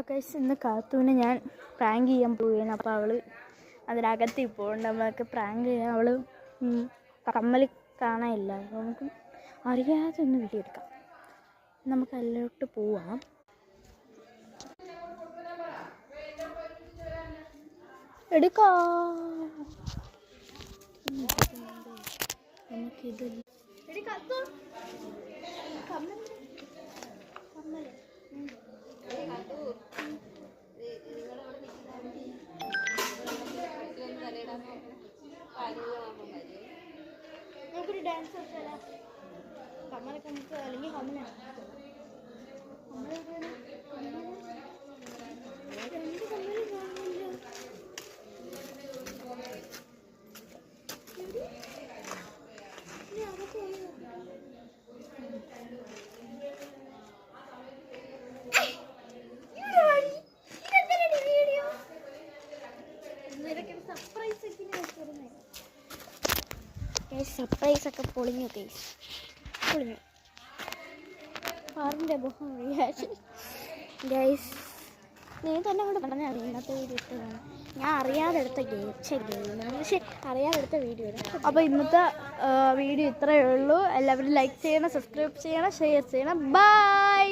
Guys ഇന്ന് കാത്തൂനെ ഞാൻ prank ചെയ്യാൻ പോവുകയാണ്. അപ്പോൾ അവൾ അതിനകത്ത് ഇപ്പോൾ നമ്മൾക്ക് പ്രാങ്ക് ചെയ്യാൻ അവൾ കമ്മൽ കാണാനില്ല. അപ്പോൾ നമുക്ക് അറിയാതെ ഒന്ന് വീഡിയോ എടുക്കാം. നമുക്ക് അതിലോട്ട് പോവാം. എടുക്കാം നമുക്കിത് നമുക്കൊരു ഡാൻസ് കളിച്ചാലോ? കമ്മലൊക്കെ നമുക്ക് അല്ലെങ്കിൽ കമ്മലാണ് സർപ്രൈസ് ഒക്കെ പൊളിഞ്ഞു. പൊളിഞ്ഞു ആറിൻ്റെ മുഖം ഗൈസ്. നീ തന്നെ കൊണ്ട് പറഞ്ഞാൽ ഇന്നത്തെ വീഡിയോ ഇട്ടതാണ്. ഞാൻ അറിയാതെ എടുത്ത പക്ഷേ അറിയാതെ എടുത്ത വീഡിയോ. അപ്പോൾ ഇന്നത്തെ വീഡിയോ ഇത്രയേ ഉള്ളൂ. എല്ലാവരും ലൈക്ക് ചെയ്യണം, സബ്സ്ക്രൈബ് ചെയ്യണം, ഷെയർ ചെയ്യണം. ബൈ.